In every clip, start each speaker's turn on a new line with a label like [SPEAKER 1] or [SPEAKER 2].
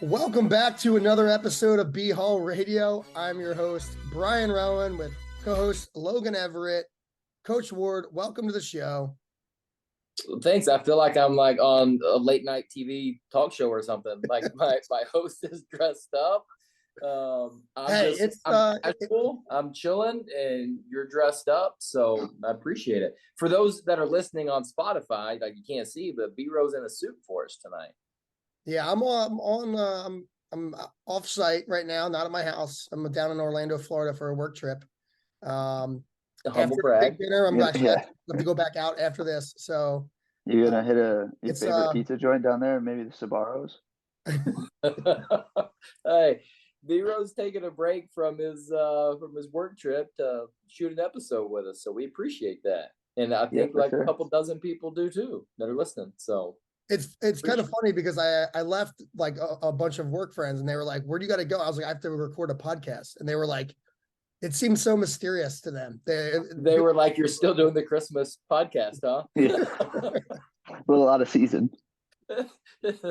[SPEAKER 1] Welcome back to another episode of BHAW Radio. I'm your host, Brian Rowan, with co-host Logan Everett. Coach Ward, welcome to the show.
[SPEAKER 2] Thanks. I feel like I'm like on a late night TV talk show or something. Like my host is dressed up. I'm casual. I'm chilling, and you're dressed up, so I appreciate it. For those that are listening on Spotify, like you can't see, but B-Row's in a suit for us tonight.
[SPEAKER 1] Yeah, I'm off site right now, not at my house. I'm down in Orlando, Florida for a work trip.
[SPEAKER 2] Humble
[SPEAKER 1] After
[SPEAKER 2] brag.
[SPEAKER 1] dinner, I'm actually have to go back out after this. So
[SPEAKER 3] you're gonna hit your favorite pizza joint down there, maybe the Sabaros.
[SPEAKER 2] Hey, B-Row's taking a break from his work trip to shoot an episode with us, so we appreciate that. And I think a couple dozen people do too that are listening. So
[SPEAKER 1] it's kind of funny because I left like a bunch of work friends and they were like, "Where do you got to go?" I was like, "I have to record a podcast," and they were like, it seemed so mysterious to them.
[SPEAKER 2] They were like, "You're still doing the Christmas podcast, huh?"
[SPEAKER 3] Yeah. A little out of season.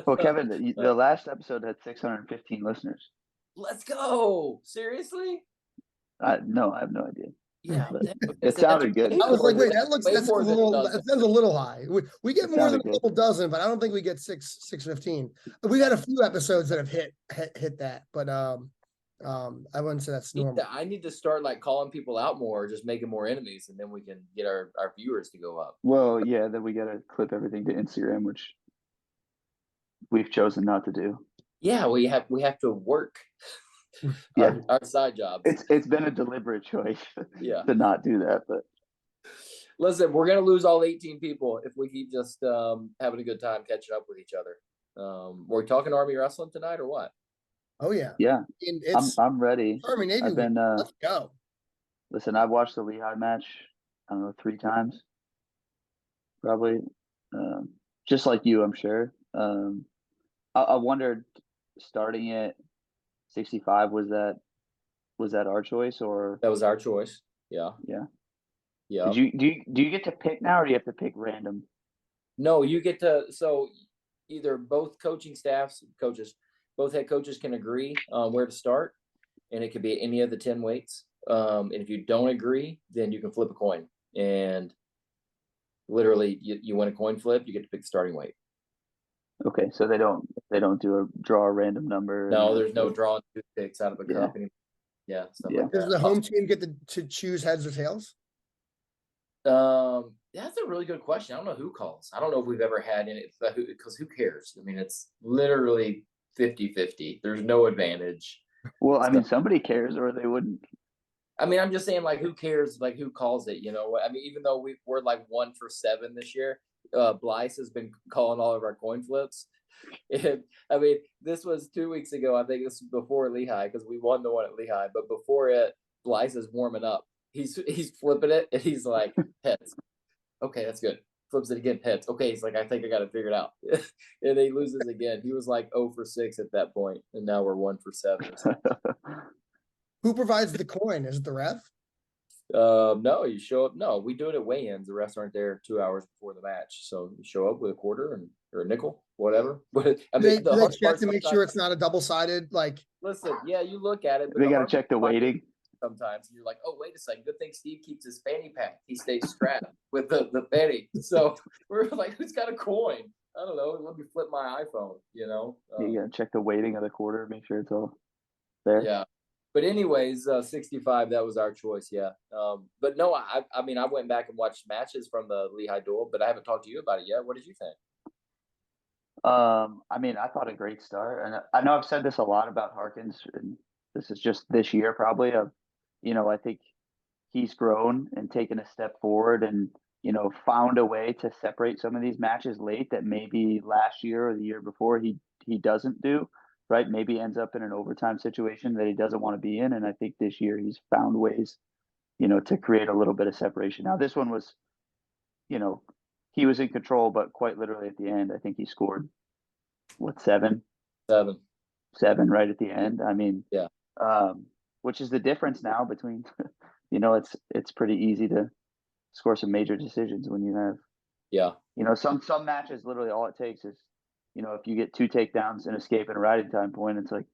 [SPEAKER 3] Well, Kevin, the last episode had 615 listeners.
[SPEAKER 2] Let's go. Seriously?
[SPEAKER 3] No, I have no idea.
[SPEAKER 2] Yeah,
[SPEAKER 3] it sounded good.
[SPEAKER 1] I was like, wait, that sounds a little high. We get more than a couple dozen, but I don't think we get 615. We've had a few episodes that have hit that, but I wouldn't say that's normal.
[SPEAKER 2] I need to start like calling people out more, just making more enemies, and then we can get our viewers to go up.
[SPEAKER 3] Well, yeah, then we got to clip everything to Instagram, which we've chosen not to do.
[SPEAKER 2] Yeah, we have to work. Our side jobs.
[SPEAKER 3] It's been a deliberate choice to not do that, but
[SPEAKER 2] listen, we're gonna lose all 18 people if we keep just having a good time catching up with each other. We're talking Army wrestling tonight or what?
[SPEAKER 1] Oh yeah.
[SPEAKER 3] I'm ready.
[SPEAKER 1] Army Navy. Let's go.
[SPEAKER 3] Listen, I've watched the Lehigh match, I don't know, 3 times. Probably. Just like you, I'm sure. I wondered, starting at 65, was that our choice, or
[SPEAKER 2] that was our choice? Yeah.
[SPEAKER 3] Do you get to pick now, or do you have to pick random?
[SPEAKER 2] No, you get to. So either both coaching staffs, both head coaches can agree on where to start, and it could be any of the 10 weights. And if you don't agree, then you can flip a coin, and literally you win a coin flip, you get to pick the starting weight.
[SPEAKER 3] Okay, so they don't draw a random number.
[SPEAKER 2] No, there's no drawing toothpicks out of a cup anymore. Yeah.
[SPEAKER 1] Like does the home team get to choose heads or tails?
[SPEAKER 2] That's a really good question. I don't know who calls. I don't know if we've ever had any, because who cares? I mean, it's literally 50-50. There's no advantage.
[SPEAKER 3] Well, I mean, somebody cares, or they wouldn't.
[SPEAKER 2] I mean, I'm just saying, like, who cares? Like, who calls it? You know, I mean, even though we're like 1 for 7 this year, Blyce has been calling all of our coin flips. And I mean, this was 2 weeks ago. I think this was before Lehigh, because we won the one at Lehigh. But before it, Blyce is warming up. He's flipping it, and he's like, heads. Okay, that's good. Flips it again, heads. Okay, he's like, I think I got it figured out. And he loses again. He was like 0 for 6 at that point, and now we're 1 for 7.
[SPEAKER 1] Who provides the coin? Is it the ref?
[SPEAKER 2] No, you show up. No, we do it at weigh-ins. The refs aren't there 2 hours before the match, so you show up with a quarter or a nickel, whatever. But I mean,
[SPEAKER 1] they check to make sure it's not a double-sided. Like,
[SPEAKER 2] listen, yeah, you look at it.
[SPEAKER 3] But they got to check the weighting.
[SPEAKER 2] Sometimes you're like, oh, wait a second. Good thing Steve keeps his fanny pack. He stays strapped with the fanny. So we're like, who's got a coin? I don't know. Let me flip my iPhone. You know.
[SPEAKER 3] You got to check the weighting of the quarter, make sure it's all there.
[SPEAKER 2] Yeah. But anyways, 65, that was our choice, yeah. But no, I mean, I went back and watched matches from the Lehigh duel, but I haven't talked to you about it yet. What did you think?
[SPEAKER 3] I mean, I thought a great start. And I know I've said this a lot about Harkins, and this is just this year probably. I think he's grown and taken a step forward and, found a way to separate some of these matches late that maybe last year or the year before he doesn't do. Right, maybe ends up in an overtime situation that he doesn't want to be in, and I think this year he's found ways, to create a little bit of separation. Now this one was, he was in control, but quite literally at the end, I think he scored, 7 right at the end. I mean,
[SPEAKER 2] yeah,
[SPEAKER 3] which is the difference now between, it's pretty easy to score some major decisions when you have, some matches literally all it takes is if you get 2 takedowns, an escape, and a riding time point, it's like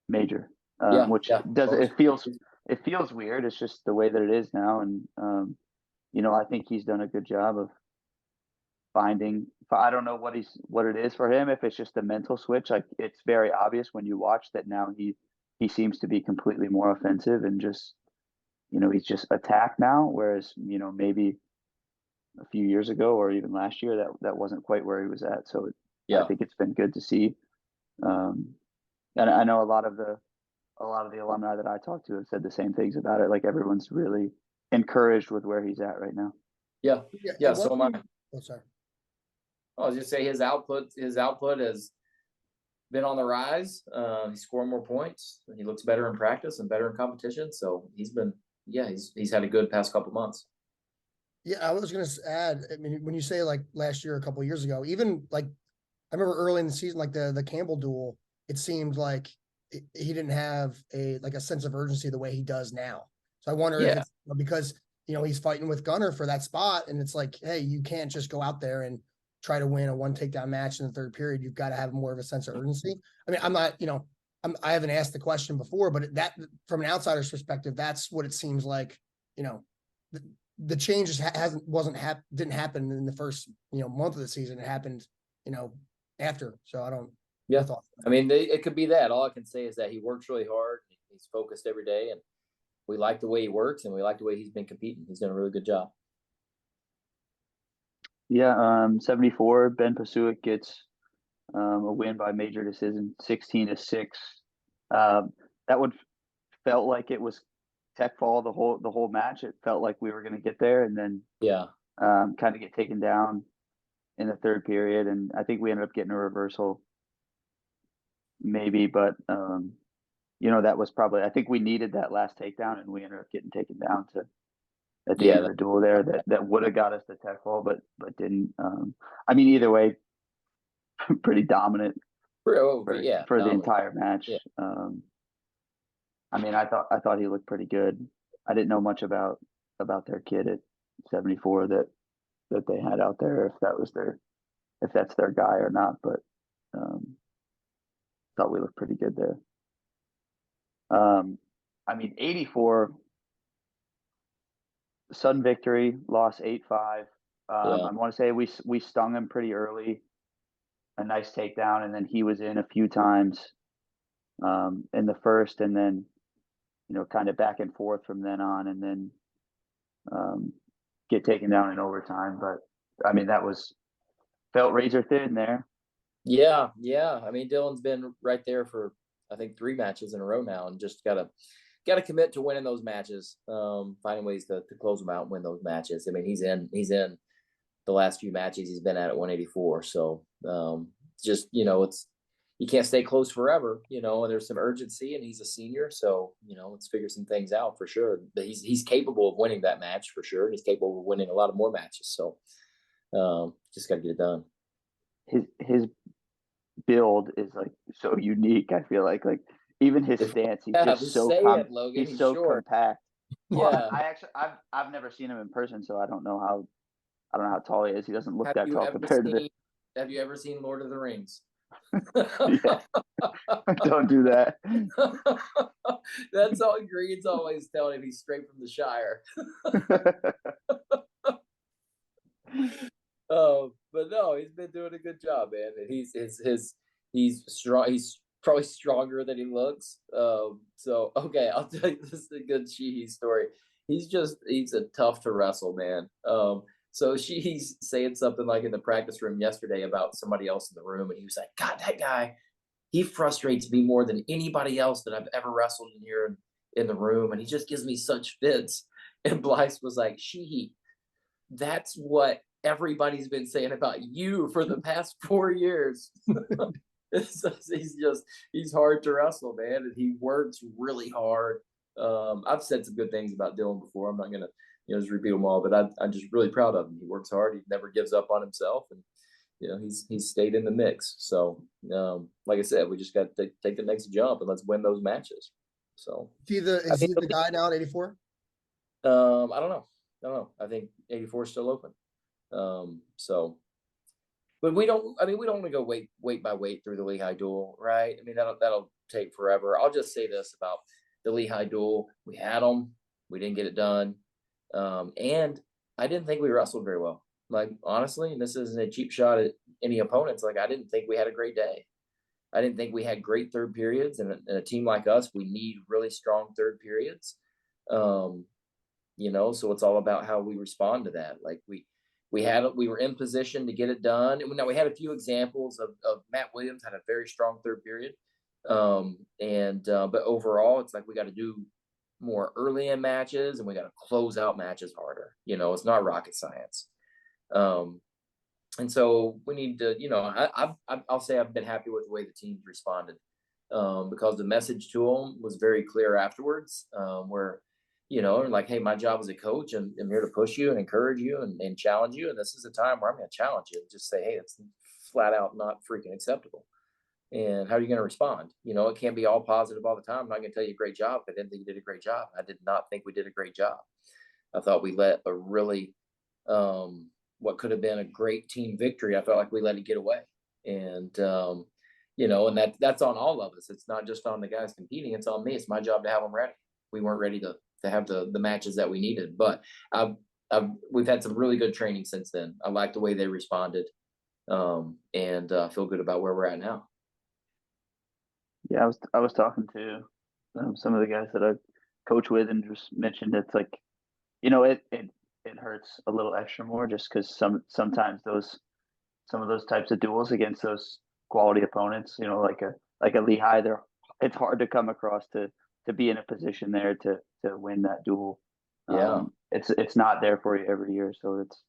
[SPEAKER 3] major.
[SPEAKER 2] Yeah,
[SPEAKER 3] Which
[SPEAKER 2] yeah.
[SPEAKER 3] it feels weird. It's just the way that it is now, and I think he's done a good job of finding. I don't know what it is for him. If it's just a mental switch, like it's very obvious when you watch that now he seems to be completely more offensive and just he's just attacked now, whereas maybe a few years ago or even last year that wasn't quite where he was at. So I think it's been good to see. And I know a lot of the alumni that I talked to have said the same things about it. Like everyone's really encouraged with where he's at right now.
[SPEAKER 2] Yeah. So am I.
[SPEAKER 1] Oh, sorry.
[SPEAKER 2] I was just say his output has been on the rise. He's scoring more points. He looks better in practice and better in competition. So he's had a good past couple months.
[SPEAKER 1] Yeah, I was gonna add. I mean, when you say like last year, a couple of years ago, even like I remember early in the season, like the Campbell duel, it seemed like he didn't have a sense of urgency the way he does now. So I wonder if it's because he's fighting with Gunner for that spot, and it's like, hey, you can't just go out there and try to win a 1 takedown match in the third period. You've got to have more of a sense of urgency. I mean, I'm not, I haven't asked the question before, but that from an outsider's perspective, that's what it seems like. The change didn't happen in the first month of the season. It happened after. So I don't.
[SPEAKER 2] Yeah, I mean, it could be that. All I can say is that he works really hard. He's focused every day, and we like the way he works, and we like the way he's been competing. He's done a really good job.
[SPEAKER 3] Yeah, 74. Ben Pasuik gets a win by major decision, 16-6. That one felt like it was tech fall the whole match. It felt like we were going to get there, and then kind of get taken down in the third period, and I think we ended up getting a reversal, maybe, but that was probably, I think we needed that last takedown, and we ended up getting taken down at the end of the duel there. That would have got us the tech fall, but didn't. I mean, either way, pretty dominant for the entire match.
[SPEAKER 2] Yeah.
[SPEAKER 3] I mean, I thought he looked pretty good. I didn't know much about their kid at 74 that they had out there, if that's their guy or not, but thought we looked pretty good there. I mean, 84 sudden victory, lost 8-5. I want to say we stung him pretty early, a nice takedown, and then he was in a few times in the first, and then kind of back and forth from then on, and then get taken down in overtime. But I mean, felt razor thin there.
[SPEAKER 2] Yeah. I mean, Dylan's been right there for I think 3 matches in a row now, and just gotta commit to winning those matches, finding ways to close them out and win those matches. I mean, he's in the last few matches he's been at 184. So just it's, you can't stay close forever, and there's some urgency, and he's a senior, so let's figure some things out for sure. But he's capable of winning that match for sure. He's capable of winning a lot of more matches. So just got to get it done.
[SPEAKER 3] His build is like so unique. I feel like even his stance, he's just so he's so compact. Well, I've never seen him in person, so I don't know how tall he is. He doesn't look that tall compared to this.
[SPEAKER 2] Have you ever seen Lord of the Rings?
[SPEAKER 3] Don't do that.
[SPEAKER 2] That's all Green's always telling him. He's straight from the Shire. But no, he's been doing a good job, man. And he's strong. He's probably stronger than he looks. So okay, I'll tell you, this is a good Sheehy story. He's a tough to wrestle, man. So he's saying something like in the practice room yesterday about somebody else in the room, and he was like, "God, that guy, he frustrates me more than anybody else that I've ever wrestled in here in the room, and he just gives me such fits." And Blythe was like, "Sheehy, that's what everybody's been saying about you for the past 4 years." He's hard to wrestle, man, and he works really hard. I've said some good things about Dylan before. I'm not gonna just repeat them all, but I'm just really proud of him. He works hard. He never gives up on himself, and he's stayed in the mix. So like I said, we just got to take the next jump and let's win those matches. So
[SPEAKER 1] is he the guy now at 84?
[SPEAKER 2] I don't know. I think 84 is still open. So but we don't. I mean, we don't want to go weight by weight through the Lehigh duel, right? I mean, that'll take forever. I'll just say this about the Lehigh duel: we had them, we didn't get it done, and I didn't think we wrestled very well. Like honestly, and this isn't a cheap shot at any opponents. Like I didn't think we had a great day. I didn't think we had great third periods, and a team like us, we need really strong third periods. You know, so it's all about how we respond to that. Like we were in position to get it done. And now we had a few examples of Matt Williams had a very strong third period. But overall, it's like we got to do more early in matches, and we got to close out matches harder. You know, it's not rocket science. And so we need to, you know, I'll say I've been happy with the way the teams responded, because the message to them was very clear afterwards, where, you know, like, hey, my job as a coach, and I'm here to push you and encourage you and challenge you. And this is a time where I'm going to challenge you and just say, hey, it's flat out not freaking acceptable. And how are you going to respond? You know, it can't be all positive all the time. I'm not going to tell you great job. I didn't think you did a great job. I did not think we did a great job. I thought we let a really, what could have been a great team victory. I felt like we let it get away. And, you know, and that's on all of us. It's not just on the guys competing. It's on me. It's my job to have them ready. We weren't ready to have the matches that we needed, but we've had some really good training since then. I like the way they responded, and feel good about where we're at now.
[SPEAKER 3] Yeah, I was talking to some of the guys that I coach with, and just mentioned it's like, you know, it hurts a little extra more just because sometimes some of those types of duels against those quality opponents, you know, like a Lehigh, it's hard to come across to be in a position there to win that duel.
[SPEAKER 2] Yeah,
[SPEAKER 3] it's not there for you every year, so it's,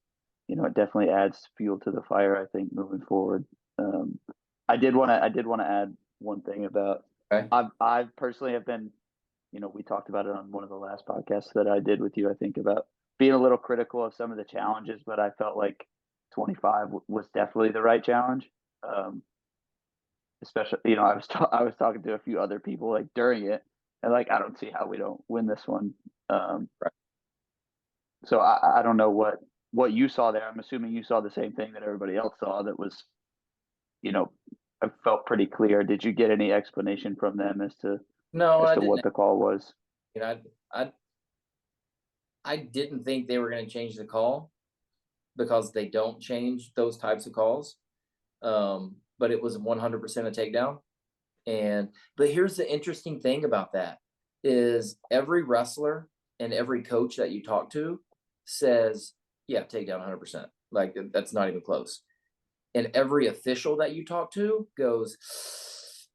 [SPEAKER 3] you know, it definitely adds fuel to the fire, I think, moving forward. I did want to add one thing about,
[SPEAKER 2] okay.
[SPEAKER 3] I personally have been, you know, we talked about it on one of the last podcasts that I did with you, I think, about being a little critical of some of the challenges, but I felt like 25 was definitely the right challenge. Especially, you know, I was talking to a few other people like during it, and like, I don't see how we don't win this one.
[SPEAKER 2] Right.
[SPEAKER 3] So I don't know what you saw there. I'm assuming you saw the same thing that everybody else saw. That was, you know, I felt pretty clear. Did you get any explanation from them as to
[SPEAKER 2] No, I didn't.
[SPEAKER 3] what the call was?
[SPEAKER 2] You know, I didn't think they were going to change the call, because they don't change those types of calls. But it was 100% a takedown. But here's the interesting thing about that is every wrestler and every coach that you talk to says, yeah, takedown 100%. Like that's not even close. And every official that you talk to goes,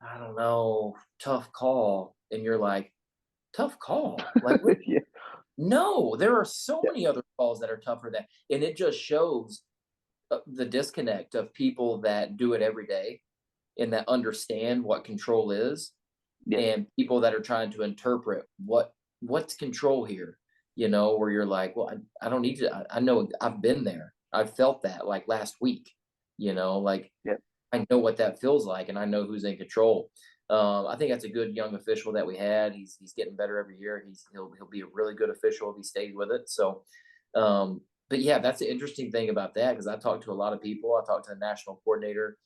[SPEAKER 2] I don't know, tough call. And you're like, tough call? Like,
[SPEAKER 3] Yeah.
[SPEAKER 2] no, there are so many other calls that are tougher than, and it just shows the disconnect of people that do it every day and that understand what control is,
[SPEAKER 3] Yeah.
[SPEAKER 2] and people that are trying to interpret what's control here, you know, where you're like, well, I don't need to, I know I've been there. I've felt that like last week, you know, like
[SPEAKER 3] Yeah.
[SPEAKER 2] I know what that feels like, and I know who's in control. I think that's a good young official that we had. He's getting better every year. He'll be a really good official if he stays with it. So, but yeah, that's the interesting thing about that, because I talked to a lot of people. I talked to the national coordinator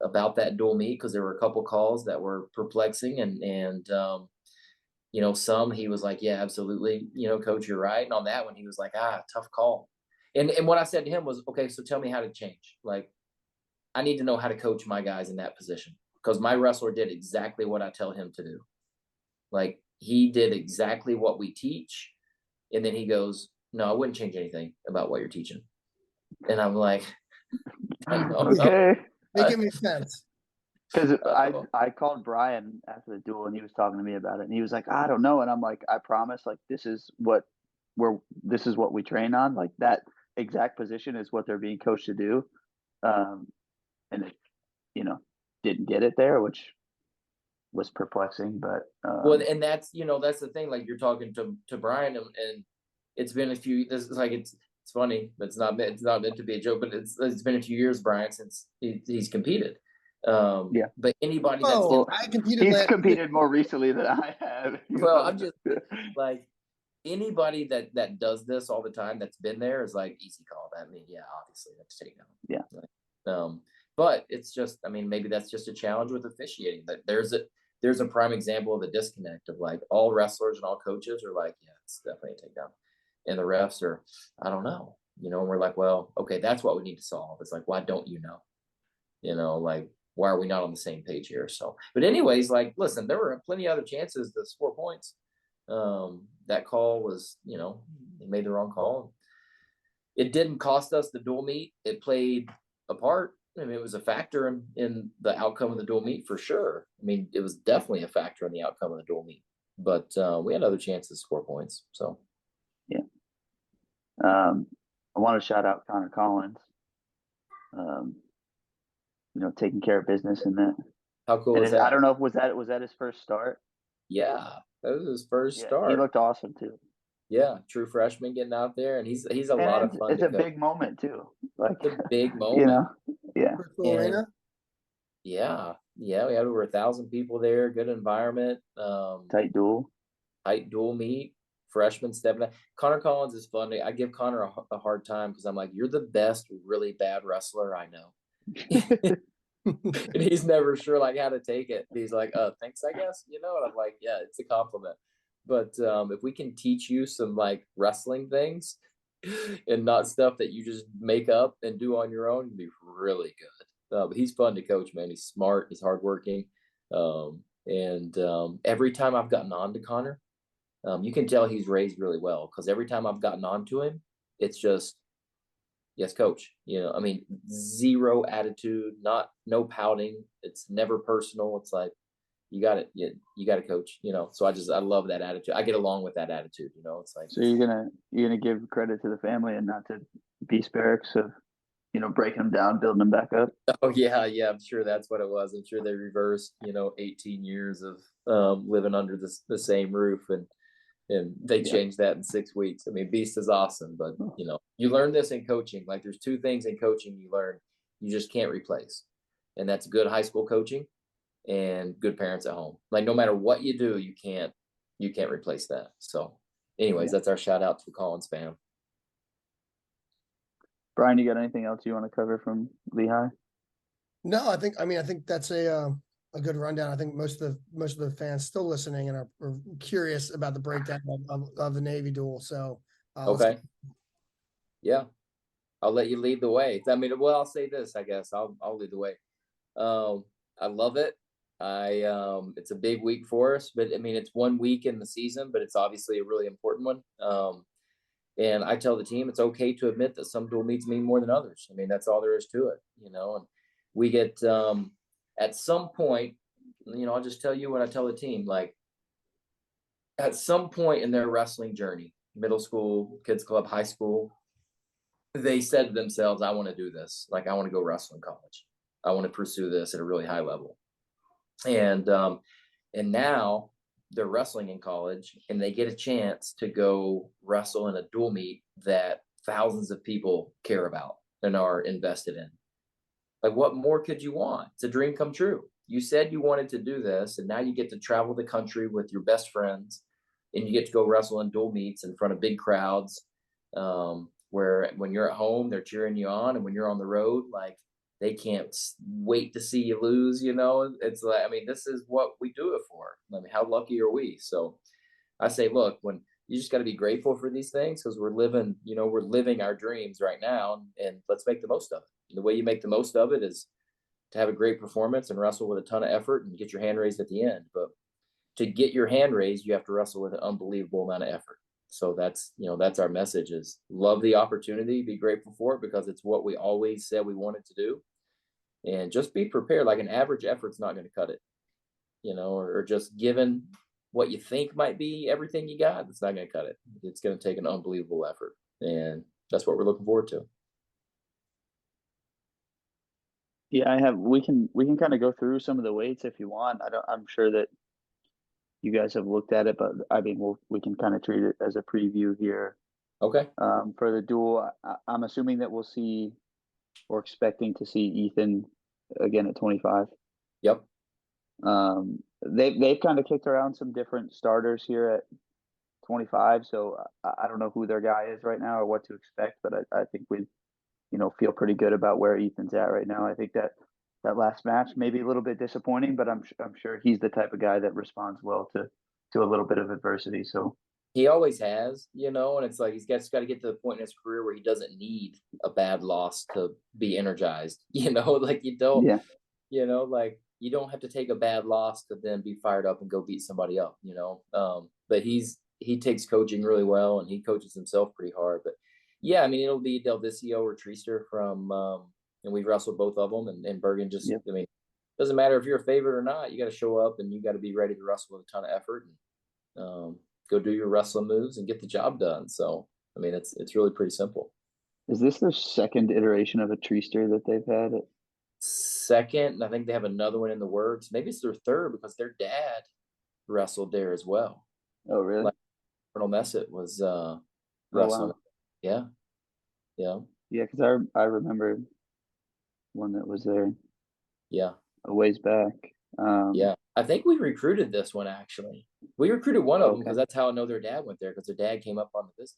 [SPEAKER 2] about that dual meet, because there were a couple calls that were perplexing, and you know, some he was like, yeah, absolutely, you know, coach, you're right. And on that one, he was like, tough call. And what I said to him was, okay, so tell me how to change. Like, I need to know how to coach my guys in that position, because my wrestler did exactly what I tell him to do. Like he did exactly what we teach. And then he goes, no, I wouldn't change anything about what you're teaching. And I'm like,
[SPEAKER 3] Okay.
[SPEAKER 1] Making me sense.
[SPEAKER 3] Because I called Brian after the duel, and he was talking to me about it, and he was like, I don't know. And I'm like, I promise, like, this is what we train on. Like that exact position is what they're being coached to do. And it, you know, didn't get it there, which was perplexing, but
[SPEAKER 2] well, and that's, you know, that's the thing, like you're talking to Brian, and it's been a few, this is like, it's funny, but it's not meant to be a joke, but it's been a few years, Brian, since he's competed.
[SPEAKER 3] Yeah.
[SPEAKER 2] But anybody
[SPEAKER 1] I competed.
[SPEAKER 3] He's competed more recently than I have.
[SPEAKER 2] Well, I'm just like, anybody that does this all the time that's been there is like, easy call. That, I mean, yeah, obviously that's takedown.
[SPEAKER 3] Yeah.
[SPEAKER 2] Like, But it's just, I mean, maybe that's just a challenge with officiating. That there's a prime example of a disconnect of like all wrestlers and all coaches are like, yeah, it's definitely a takedown, and the refs are, I don't know, and we're like, well, okay, that's what we need to solve. It's like, why don't you know? Like, why are we not on the same page here? So, but anyways, like, listen, there were plenty of other chances to score points. That call was, they made the wrong call. It didn't cost us the dual meet. It played a part. I mean, it was a factor in the outcome of the dual meet for sure. I mean, it was definitely a factor in the outcome of the dual meet. But we had other chances to score points. So,
[SPEAKER 3] yeah. I want to shout out Connor Collins. Taking care of business in that.
[SPEAKER 2] How cool is that?
[SPEAKER 3] I don't know if was that his first start.
[SPEAKER 2] Yeah, that was his first start.
[SPEAKER 3] He looked awesome too.
[SPEAKER 2] Yeah, true freshman getting out there, and he's a lot of fun.
[SPEAKER 3] It's a big moment too. Like
[SPEAKER 2] it's a big moment.
[SPEAKER 3] Yeah.
[SPEAKER 2] Yeah, we had over 1,000 people there. Good environment.
[SPEAKER 3] Tight duel
[SPEAKER 2] meet. Freshman stepping up. Connor Collins is fun. I give Connor a hard time because I'm like, you're the best really bad wrestler I know. And he's never sure like how to take it. He's like, thanks, I guess, and I'm like, yeah, it's a compliment. But if we can teach you some like wrestling things and not stuff that you just make up and do on your own, it'd be really good. But he's fun to coach, man. He's smart, he's hardworking. And every time I've gotten on to Connor, you can tell he's raised really well because every time I've gotten on to him, it's just, yes, coach. I mean, zero attitude, no pouting. It's never personal. It's like, you got it. You got to coach, So I love that attitude. I get along with that attitude, It's like,
[SPEAKER 3] so you're gonna give credit to the family and not to Beast Barracks of, breaking them down, building them back up.
[SPEAKER 2] Oh yeah. I'm sure that's what it was. I'm sure they reversed, 18 years of living under the same roof, and they changed that in 6 weeks. I mean, Beast is awesome, but you learn this in coaching. Like, there's 2 things in coaching you learn you just can't replace, and that's good high school coaching and good parents at home. Like, no matter what you do, you can't replace that. So anyways, that's our shout out to the Collins fam.
[SPEAKER 3] Brian, you got anything else you want to cover from Lehigh?
[SPEAKER 1] No, I think that's a good rundown. I think most of the fans still listening and are curious about the breakdown of the Navy duel. So
[SPEAKER 2] okay. Yeah. I'll let you lead the way. I mean, well, I'll say this, I guess. I'll lead the way. I love it. It's a big week for us, but I mean, it's 1 week in the season, but it's obviously a really important one. And I tell the team it's okay to admit that some dual meets mean more than others. I mean, that's all there is to it, and we get at some point, I'll just tell you what I tell the team, like, at some point in their wrestling journey, middle school, kids club, high school, they said to themselves, I want to do this. Like, I want to go wrestle in college. I want to pursue this at a really high level. And now they're wrestling in college and they get a chance to go wrestle in a dual meet that thousands of people care about and are invested in. Like, what more could you want? It's a dream come true. You said you wanted to do this, and now you get to travel the country with your best friends, and you get to go wrestle in dual meets in front of big crowds, where when you're at home, they're cheering you on, and when you're on the road, like, they can't wait to see you lose. It's like, I mean, this is what we do it for. I mean, how lucky are we? So I say, look, when you just got to be grateful for these things, because we're living our dreams right now, and let's make the most of it. And the way you make the most of it is to have a great performance and wrestle with a ton of effort and get your hand raised at the end. But to get your hand raised, you have to wrestle with an unbelievable amount of effort. So that's our message: is love the opportunity, be grateful for it, because it's what we always said we wanted to do. And just be prepared. Like, an average effort's not going to cut it, or just given what you think might be everything you got, it's not going to cut it. It's going to take an unbelievable effort. And that's what we're looking forward to.
[SPEAKER 3] Yeah, we can kind of go through some of the weights if you want. I'm sure that you guys have looked at it, but I mean, we can kind of treat it as a preview here.
[SPEAKER 2] Okay.
[SPEAKER 3] For the duel, I'm assuming that we're expecting to see Ethan again at 25.
[SPEAKER 2] Yep.
[SPEAKER 3] They've kind of kicked around some different starters here at 25, so I don't know who their guy is right now or what to expect, but I think we feel pretty good about where Ethan's at right now. I think that last match. Maybe a little bit disappointing, but I'm sure he's the type of guy that responds well to a little bit of adversity. So
[SPEAKER 2] he always has, you know, and it's like he's got to get to the point in his career where he doesn't need a bad loss to be energized. You know, like you don't,
[SPEAKER 3] yeah,
[SPEAKER 2] you know, like you don't have to take a bad loss to then be fired up and go beat somebody up, you know. But he takes coaching really well, and he coaches himself pretty hard. But yeah, I mean, it'll be Del Vicio or Treaster from, and we've wrestled both of them, and Bergen just,
[SPEAKER 3] yep.
[SPEAKER 2] I mean, doesn't matter if you're a favorite or not. You got to show up and you got to be ready to wrestle with a ton of effort, and go do your wrestling moves and get the job done. So, I mean, it's really pretty simple.
[SPEAKER 3] Is this their second iteration of a Treaster that they've had?
[SPEAKER 2] Second, I think they have another one in the works. Maybe it's their third because their dad wrestled there as well.
[SPEAKER 3] Oh, really?
[SPEAKER 2] Like Colonel Messett was wrestling.
[SPEAKER 3] Oh, wow.
[SPEAKER 2] Yeah. Yeah.
[SPEAKER 3] Yeah, because I remember one that was there.
[SPEAKER 2] Yeah.
[SPEAKER 3] A ways back.
[SPEAKER 2] Yeah. I think we recruited this one actually. We recruited one of them
[SPEAKER 3] Okay.
[SPEAKER 2] because that's how I know their dad went there, because their dad came up on the visit.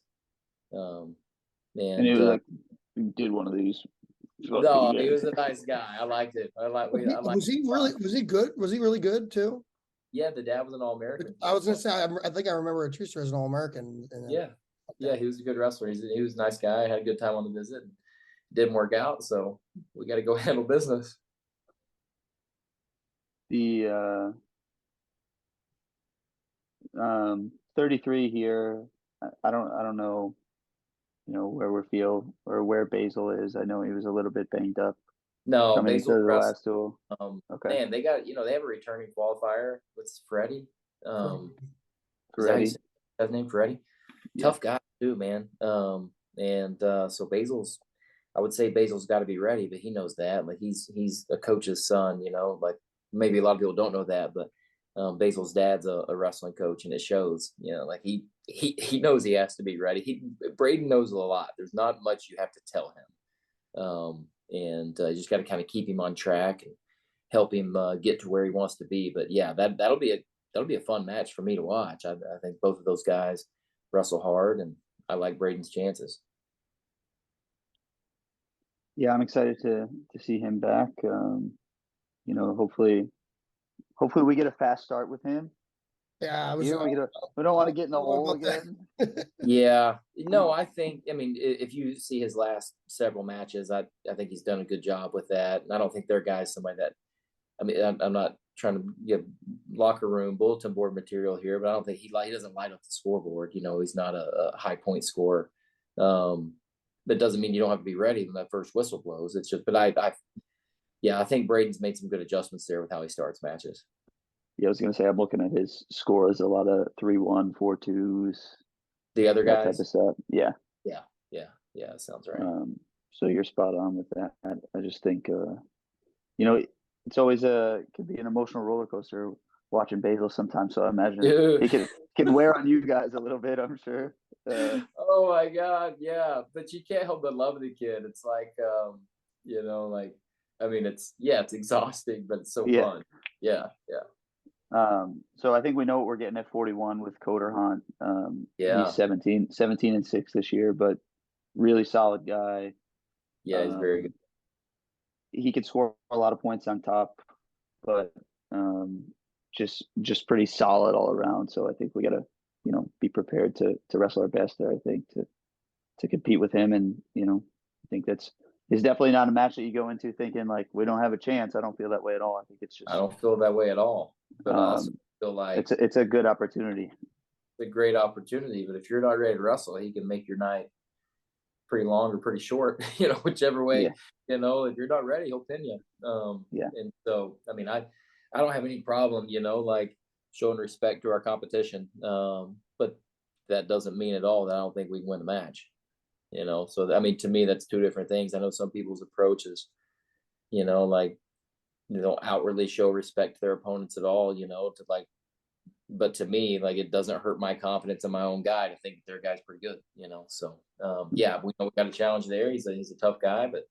[SPEAKER 3] And it was like, did one of these.
[SPEAKER 2] No, he was a nice guy. I liked it.
[SPEAKER 1] Was he good? Was he really good too?
[SPEAKER 2] Yeah, the dad was an All-American.
[SPEAKER 1] I was gonna say, I think I remember a Treaster as an All-American.
[SPEAKER 2] Yeah. Yeah, he was a good wrestler. He was a nice guy. Had a good time on the visit. Didn't work out, so we got to go handle business.
[SPEAKER 3] The 33 here. I don't know, you know, where Basil is. I know he was a little bit banged up.
[SPEAKER 2] No,
[SPEAKER 3] coming
[SPEAKER 2] Basil
[SPEAKER 3] into the last duel.
[SPEAKER 2] Okay. Man, they got, they have a returning qualifier with Freddie.
[SPEAKER 3] Freddie.
[SPEAKER 2] Is that his name, Freddie? Yeah. Tough guy too, man. So I would say Basil's got to be ready, but he knows that. Like he's a coach's son, you know. Like maybe a lot of people don't know that, but Basil's dad's a wrestling coach, and it shows. You know, like he knows he has to be ready. Braden knows a lot. There's not much you have to tell him. And you just got to kind of keep him on track and help him get to where he wants to be. But yeah, that'll be a fun match for me to watch. I think both of those guys wrestle hard, and I like Braden's chances.
[SPEAKER 3] Yeah, I'm excited to see him back. You know, hopefully we get a fast start with him.
[SPEAKER 1] Yeah,
[SPEAKER 3] we don't want to get in the hole again.
[SPEAKER 2] Yeah, no, I mean, if you see his last several matches, I think he's done a good job with that. And I don't think their guy's somebody that, I mean, I'm not trying to give locker room bulletin board material here, but I don't think he doesn't light up the scoreboard. You know, he's not a high point scorer. That doesn't mean you don't have to be ready when that first whistle blows. It's just, but I think Braden's made some good adjustments there with how he starts matches.
[SPEAKER 3] Yeah, I was gonna say, I'm looking at his scores, a lot of 3-1, 4-2s.
[SPEAKER 2] The other guys,
[SPEAKER 3] type of stuff. Yeah.
[SPEAKER 2] Sounds right.
[SPEAKER 3] So you're spot on with that. I just think, you know, it's always could be an emotional roller coaster watching Basil sometimes. So I imagine it can wear on you guys a little bit, I'm sure.
[SPEAKER 2] Oh my God, yeah. But you can't help but love the kid. It's like, you know, like, I mean, it's exhausting, but it's so fun. Yeah.
[SPEAKER 3] So I think we know what we're getting at 41 with Coder Hunt. He's 17-6 this year, but really solid guy.
[SPEAKER 2] Yeah, he's very good.
[SPEAKER 3] He could score a lot of points on top, but just pretty solid all around. So I think we got to, you know, be prepared to wrestle our best there. I think to compete with him, and you know, I think it's definitely not a match that you go into thinking like we don't have a chance. I don't feel that way at all. I think it's just,
[SPEAKER 2] I don't feel that way at all. But I also feel like
[SPEAKER 3] it's a good opportunity.
[SPEAKER 2] It's a great opportunity, but if you're not ready to wrestle, he can make your night pretty long or pretty short, you know, whichever way. You know, if you're not ready, he'll pin you. And so, I mean, I don't have any problem, you know, like showing respect to our competition. But that doesn't mean at all that I don't think we can win the match. You know, so I mean, to me, that's two different things. I know some people's approach is, you know, like they don't outwardly show respect to their opponents at all, you know, but to me, like it doesn't hurt my confidence in my own guy to think their guy's pretty good, you know. So we know we got a challenge there. He's a tough guy, but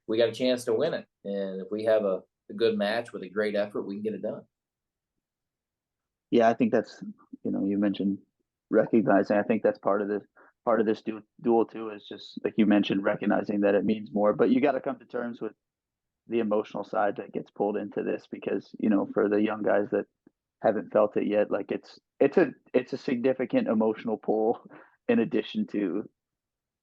[SPEAKER 2] we got a chance to win it. And if we have a good match with a great effort, we can get it done.
[SPEAKER 3] Yeah, I think that's, you know, you mentioned recognizing. I think that's part of this duel too, is just like you mentioned, recognizing that it means more. But you got to come to terms with the emotional side that gets pulled into this because, you know, for the young guys that haven't felt it yet, like it's a significant emotional pull in addition to,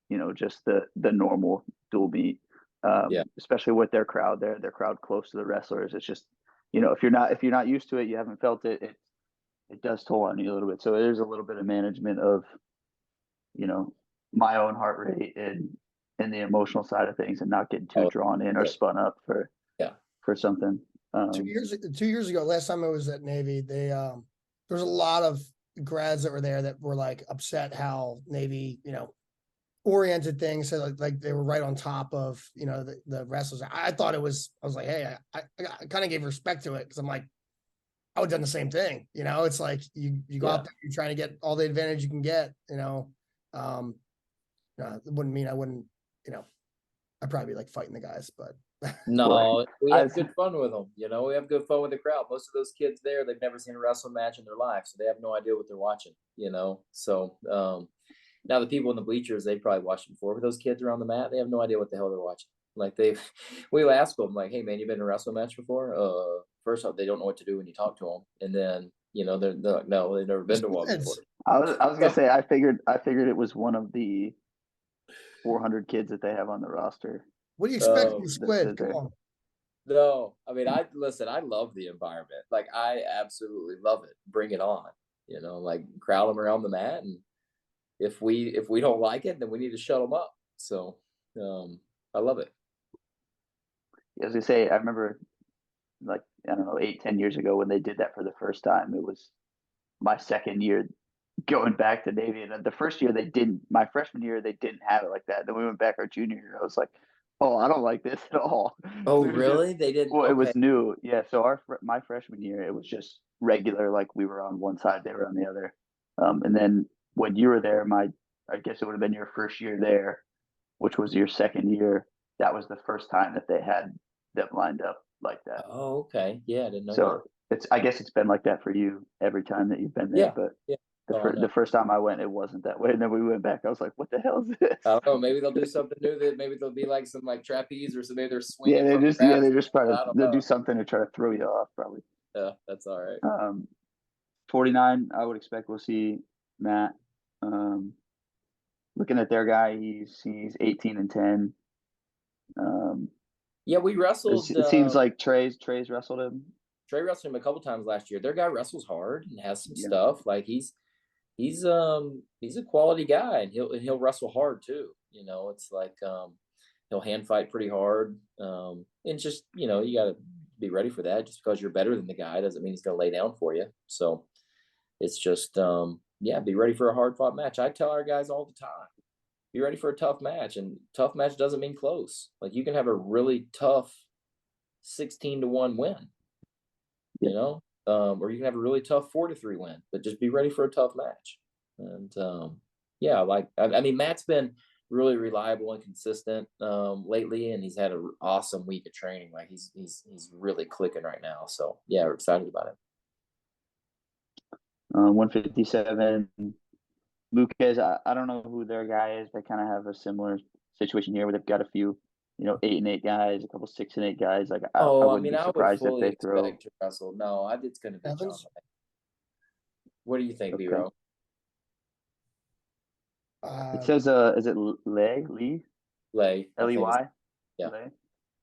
[SPEAKER 3] you know, just the normal dual meet.
[SPEAKER 2] Yeah.
[SPEAKER 3] Especially with their crowd there, their crowd close to the wrestlers. It's just, you know, if you're not used to it, you haven't felt it, it does toll on you a little bit. So there's a little bit of management of, you know, my own heart rate and the emotional side of things and not getting too drawn in or spun up for something.
[SPEAKER 1] 2 years ago, last time I was at Navy, there's a lot of grads that were there that were like upset how Navy, you know, oriented things. So like they were right on top of, you know, the wrestlers. I thought I was like, hey, I kind of gave respect to it because I'm like, I would have done the same thing. You know, it's like you go out there, you're trying to get all the advantage you can get, you know. It wouldn't mean I wouldn't, you know, I'd probably be like fighting the guys, but
[SPEAKER 2] no, we have good fun with them. You know, we have good fun with the crowd. Most of those kids there, they've never seen a wrestling match in their life, so they have no idea what they're watching. You know, so now the people in the bleachers, they probably watched it before, but those kids are on the mat, they have no idea what the hell they're watching. Like we ask them, like, "Hey man, you been in a wrestling match before?" First off, they don't know what to do when you talk to them, and then you know they're like, "No, they've never been to one before."
[SPEAKER 3] I was gonna say I figured it was one of the 400 kids that they have on the roster.
[SPEAKER 1] What do you expect from Squid? Come on.
[SPEAKER 2] No, I mean, I love the environment. Like, I absolutely love it. Bring it on. You know, like crowd them around the mat, and if we don't like it, then we need to shut them up. So, I love it.
[SPEAKER 3] As I say, I remember, like, I don't know, 8-10 years ago when they did that for the first time. It was my second year going back to Navy, and the first year they didn't. My freshman year they didn't have it like that. Then we went back our junior year. I was like, oh, I don't like this at all.
[SPEAKER 2] Oh, really? They didn't.
[SPEAKER 3] Well, it was new. Yeah. So my freshman year, it was just regular. Like we were on one side, they were on the other. And then when you were there, I guess it would have been your first year there, which was your second year. That was the first time that they had them lined up like that.
[SPEAKER 2] Oh, okay. Yeah, I didn't know
[SPEAKER 3] So I guess it's been like that for you every time that you've been there.
[SPEAKER 2] Yeah,
[SPEAKER 3] But
[SPEAKER 2] yeah.
[SPEAKER 3] the first time I went, it wasn't that way. And then we went back. I was like, what the hell is this?
[SPEAKER 2] I don't know. Maybe they'll do something new. That maybe there'll be like some like trapeze or something. They're swinging.
[SPEAKER 3] Yeah, they just try to they'll do something to try to throw you off, probably.
[SPEAKER 2] Yeah, that's all right.
[SPEAKER 3] 49, I would expect we'll see Matt. Looking at their guy, he's 18-10.
[SPEAKER 2] Yeah, we wrestled.
[SPEAKER 3] It seems like Trey's wrestled him.
[SPEAKER 2] Trey wrestled him a couple times last year. Their guy wrestles hard and has some stuff. Like he's a quality guy, and he'll wrestle hard too. You know, it's like he'll hand fight pretty hard. And just, you know, you got to be ready for that. Just because you're better than the guy doesn't mean he's going to lay down for you. So it's just be ready for a hard fought match. I tell our guys all the time, be ready for a tough match, and tough match doesn't mean close. Like you can have a really tough 16-1 win, you know, or you can have a really tough 4-3 win, but just be ready for a tough match. And I mean, Matt's been really reliable and consistent lately, and he's had an awesome week of training. Like he's really clicking right now. So yeah, we're excited about it.
[SPEAKER 3] 157. Lucas, I don't know who their guy is. They kind of have a similar situation here where they've got a few, you know, 8-8 guys, a couple 6-8 guys. Like I wouldn't be surprised if they throw.
[SPEAKER 2] To wrestle. No, it's going to be John. What do you think, B-Row?
[SPEAKER 3] It says, is it Lay?
[SPEAKER 2] Lay.
[SPEAKER 3] L-E-Y?
[SPEAKER 2] Yeah.
[SPEAKER 3] Lay?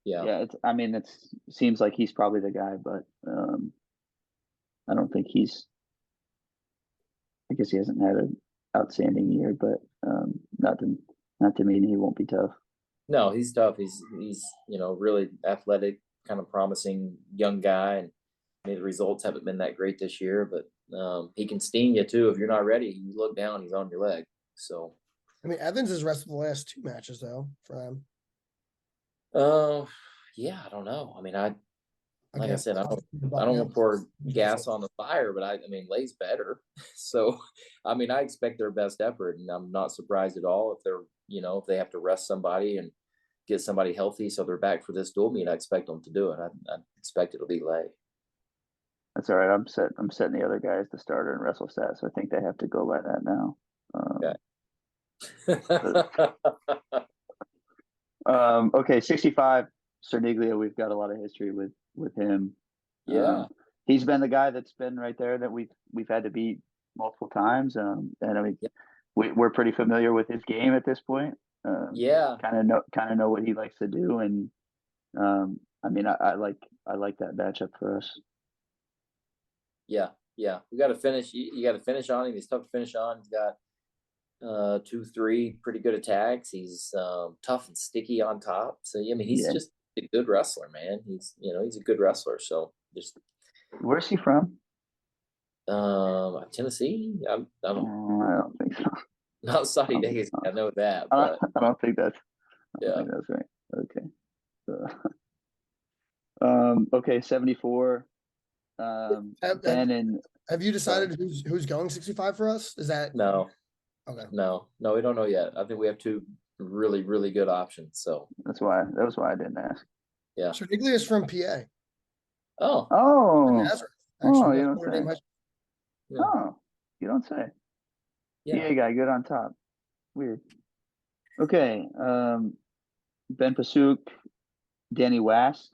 [SPEAKER 2] Yeah.
[SPEAKER 3] Yeah. It seems like he's probably the guy, but I don't think I guess he hasn't had an outstanding year, but not to mean he won't be tough.
[SPEAKER 2] No, he's tough. He's you know, really athletic, kind of promising young guy, and the results haven't been that great this year, but he can sting you too if you're not ready. You look down, he's on your leg. So
[SPEAKER 1] I mean, Evans has wrestled the last 2 matches though for them.
[SPEAKER 2] Yeah, I don't know. I mean, I said, I don't want to pour gas on the fire, but I mean, Lay's better. So, I mean, I expect their best effort, and I'm not surprised at all if they're, you know, if they have to rest somebody and get somebody healthy so they're back for this dual meet. I expect them to do it. I expect it'll be Lay.
[SPEAKER 3] That's all right. I'm setting the other guys to starter and wrestle stats, so I think they have to go by that now.
[SPEAKER 2] Okay.
[SPEAKER 3] Okay, 65. Cerniglia, we've got a lot of history with him.
[SPEAKER 2] Yeah.
[SPEAKER 3] He's been the guy that's been right there that we've had to beat multiple times. And I mean,
[SPEAKER 2] Yeah.
[SPEAKER 3] we're pretty familiar with his game at this point.
[SPEAKER 2] Yeah.
[SPEAKER 3] Kind of know what he likes to do, and I mean, I like that matchup for us.
[SPEAKER 2] Yeah. Yeah. We got to finish. You got to finish on him. He's tough to finish on. He's got 2-3 pretty good attacks. He's tough and sticky on top. So I mean, he's just a good wrestler, man. He's a good wrestler. So just
[SPEAKER 3] where's he from?
[SPEAKER 2] Tennessee.
[SPEAKER 3] I don't think so.
[SPEAKER 2] Not Saudi Days. I know that, but
[SPEAKER 3] I don't think that's. I
[SPEAKER 2] yeah,
[SPEAKER 3] think that's right. Okay. Okay, 74. Ben and
[SPEAKER 1] have you decided who's going 65 for us? Is that
[SPEAKER 2] no?
[SPEAKER 1] Okay.
[SPEAKER 2] No, we don't know yet. I think we have 2 really, really good options. So
[SPEAKER 3] that was why I didn't ask.
[SPEAKER 2] Yeah.
[SPEAKER 1] Cerniglia is from PA.
[SPEAKER 2] Oh.
[SPEAKER 1] Nazareth, actually.
[SPEAKER 3] You don't say.
[SPEAKER 2] Yeah.
[SPEAKER 3] Oh, you don't say.
[SPEAKER 2] Yeah.
[SPEAKER 3] PA guy, good on top. Weird. Okay. Ben Pasuk, Danny Wask.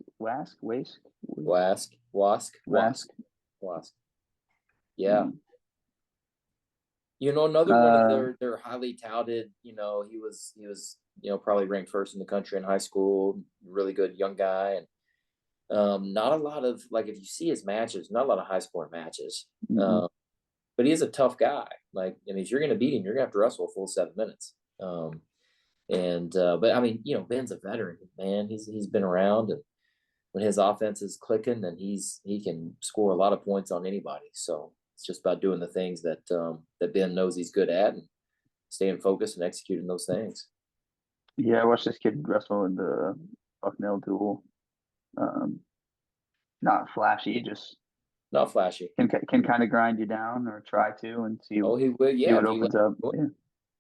[SPEAKER 2] Yeah. Another one of their highly touted, he was probably ranked first in the country in high school, really good young guy. And not a lot of, like, if you see his matches, not a lot of high scoring matches.
[SPEAKER 3] Mm-hmm.
[SPEAKER 2] But he is a tough guy. Like, I mean, if you're going to beat him, you're going to have to wrestle a full 7 minutes. But I mean, Ben's a veteran, man. He's been around, and when his offense is clicking, then he can score a lot of points on anybody. So it's just about doing the things that Ben knows he's good at, and staying focused and executing those things.
[SPEAKER 3] Yeah, I watched this kid wrestle in the Bucknell duel. Not flashy, just
[SPEAKER 2] not flashy.
[SPEAKER 3] Can kind of grind you down or try to, and see.
[SPEAKER 2] Oh, he will. Yeah,
[SPEAKER 3] what opens up.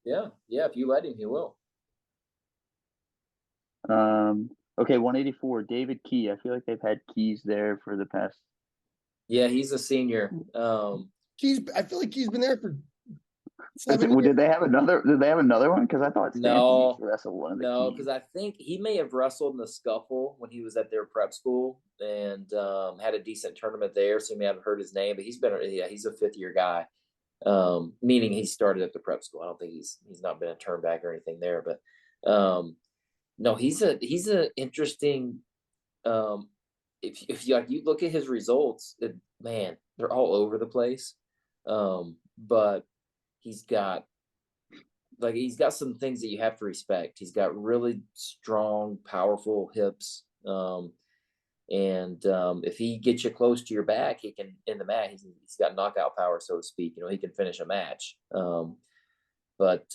[SPEAKER 2] Yeah. If you let him, he will.
[SPEAKER 3] Okay, 184. David Key. I feel like they've had Keys there for the past.
[SPEAKER 2] Yeah, he's a senior.
[SPEAKER 1] I feel like he's been there for.
[SPEAKER 3] Did they have another? Did they have another one? Because I thought
[SPEAKER 2] no,
[SPEAKER 3] wrestled one of the
[SPEAKER 2] no, because I think he may have wrestled in the scuffle when he was at their prep school, and had a decent tournament there. So he may have heard his name, but he's a 5th-year guy. Meaning he started at the prep school. I don't think he's not been a turnback or anything there, but no, he's a interesting. If you look at his results, man, they're all over the place. But he's got some things that you have to respect. He's got really strong, powerful hips. And if he gets you close to your back, he can, in the mat, he's got knockout power, so to speak. He can finish a match. But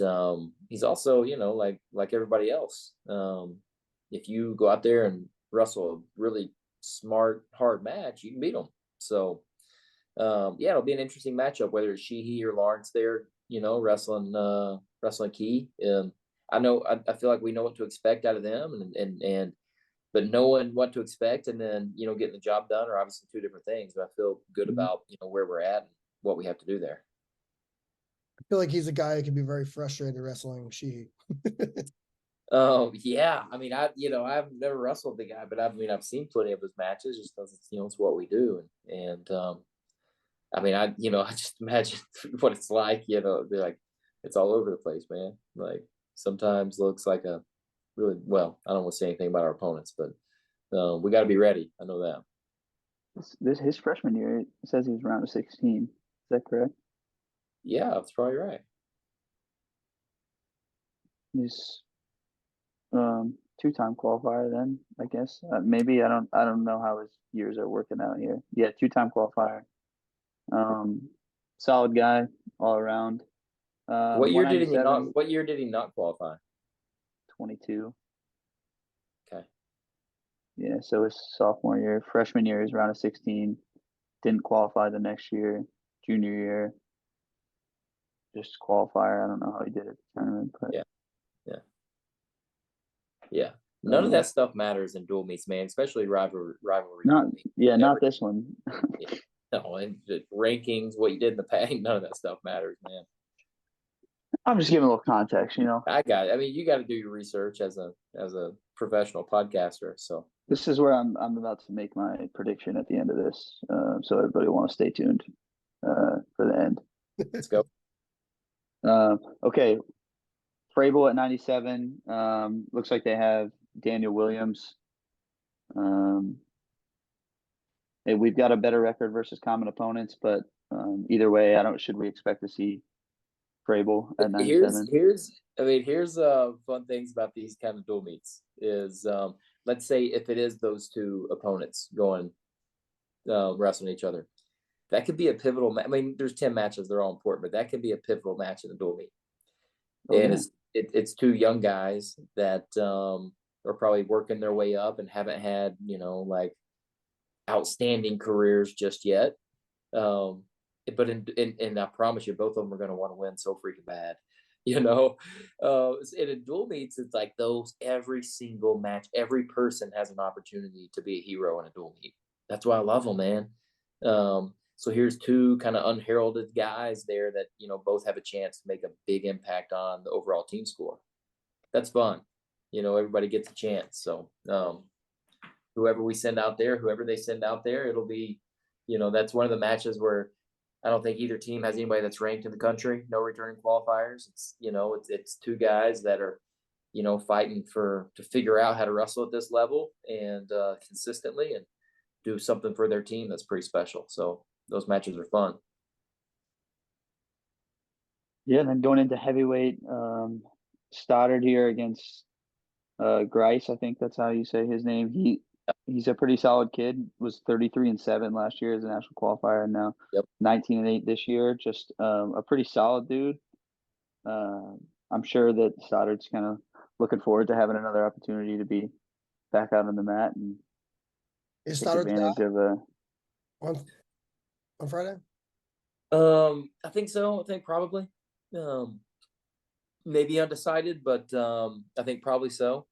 [SPEAKER 2] he's also, like everybody else. If you go out there and wrestle a really smart, hard match, you can beat him. So, it'll be an interesting matchup, whether it's Sheehy or Lawrence there, wrestling Key. I feel like we know what to expect out of them, but knowing what to expect and then, getting the job done are obviously 2 different things. But I feel good about, where we're at and what we have to do there.
[SPEAKER 1] I feel like he's a guy who can be very frustrated wrestling Sheehy.
[SPEAKER 2] Oh yeah. I mean, I've never wrestled the guy, but I've seen plenty of his matches just because it's what we do. And I mean, I just imagine what it's like, they're like, it's all over the place, man. Like, sometimes looks like a really, well, I don't want to say anything about our opponents, but we got to be ready. I know that.
[SPEAKER 3] His freshman year, it says he was around a 16. Is that correct?
[SPEAKER 2] Yeah, that's probably right.
[SPEAKER 3] He's 2-time qualifier then, I guess. Maybe I don't know how his years are working out here. Yeah, 2-time qualifier. Solid guy all around.
[SPEAKER 2] What year did he not qualify?
[SPEAKER 3] 22.
[SPEAKER 2] Okay.
[SPEAKER 3] Yeah, so his sophomore year. Freshman year is around a 16. Didn't qualify the next year. Junior year, just qualifier. I don't know how he did it at the tournament, but
[SPEAKER 2] yeah. None of that stuff matters in dual meets, man. Especially rivalry.
[SPEAKER 3] Not this one.
[SPEAKER 2] Yeah. No, and the rankings, what you did in the past, none of that stuff matters, man.
[SPEAKER 3] I'm just giving a little context,
[SPEAKER 2] I got it. I mean, you got to do your research as a professional podcaster. So
[SPEAKER 3] this is where I'm about to make my prediction at the end of this. So everybody want to stay tuned for the end.
[SPEAKER 2] let's go.
[SPEAKER 3] Okay. Frable at 97. Looks like they have Daniel Williams. We've got a better record versus common opponents, but either way, should we expect to see Frable at 97?
[SPEAKER 2] Here's fun things about these kind of dual meets is let's say if it is those two opponents going wrestling each other, that could be a pivotal I mean, there's 10 matches, they're all important, but that could be a pivotal match in the dual meet. And it's two young guys that are probably working their way up and haven't had, like outstanding careers just yet. But in I promise you, both of them are going to want to win so freaking bad. In a dual meets, it's like those every single match, every person has an opportunity to be a hero in a dual meet. That's why I love them, man. So here's two kind of unheralded guys there that, both have a chance to make a big impact on the overall team score. That's fun. Everybody gets a chance. So whoever they send out there, it'll be, that's one of the matches where I don't think either team has anybody that's ranked in the country, no returning qualifiers. It's, it's two guys that are, fighting to figure out how to wrestle at this level and consistently and do something for their team that's pretty special. So those matches are fun.
[SPEAKER 3] Yeah, and then going into heavyweight, Stoddard here against Grice, I think that's how you say his name. He's a pretty solid kid. Was 33-7 last year as a national qualifier, and now 19-8 this year. Just a pretty solid dude. I'm sure that Stoddard's kind of looking forward to having another opportunity to be back out on the mat and
[SPEAKER 1] take
[SPEAKER 3] Stoddard advantage of
[SPEAKER 1] on Friday.
[SPEAKER 2] I think so. I think probably. Maybe undecided, but I think probably so.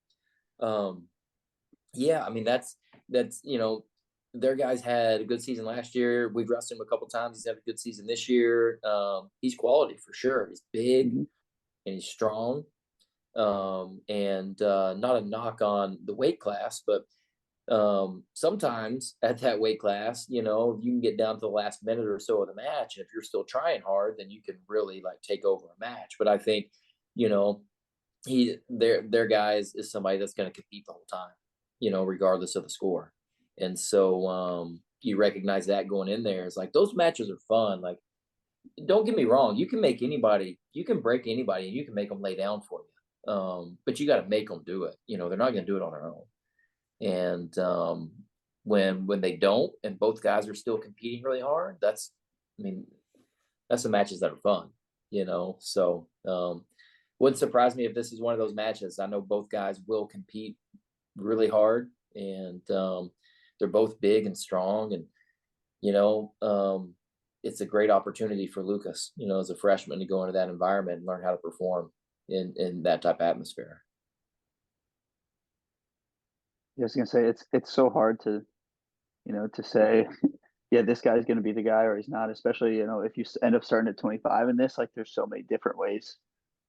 [SPEAKER 2] Yeah, I mean that's their guys had a good season last year. We've wrestled him a couple times. He's had a good season this year. He's quality for sure. He's big and he's strong. And not a knock on the weight class, but sometimes at that weight class, you can get down to the last minute or so of the match, and if you're still trying hard, then you can really like take over a match. But I think their guys is somebody that's going to compete the whole time, regardless of the score. And so you recognize that going in there. It's like those matches are fun. Like, don't get me wrong, you can break anybody, and you can make them lay down for you. But you got to make them do it. They're not going to do it on their own. And when they don't, and both guys are still competing really hard, that's the matches that are fun. So wouldn't surprise me if this is one of those matches. I know both guys will compete really hard, and they're both big and strong, and it's a great opportunity for Lucas, as a freshman, to go into that environment and learn how to perform in that type of atmosphere.
[SPEAKER 3] I was gonna say it's so hard to say, yeah, this guy's gonna be the guy or he's not, especially if you end up starting at 25 in this. Like, there's so many different ways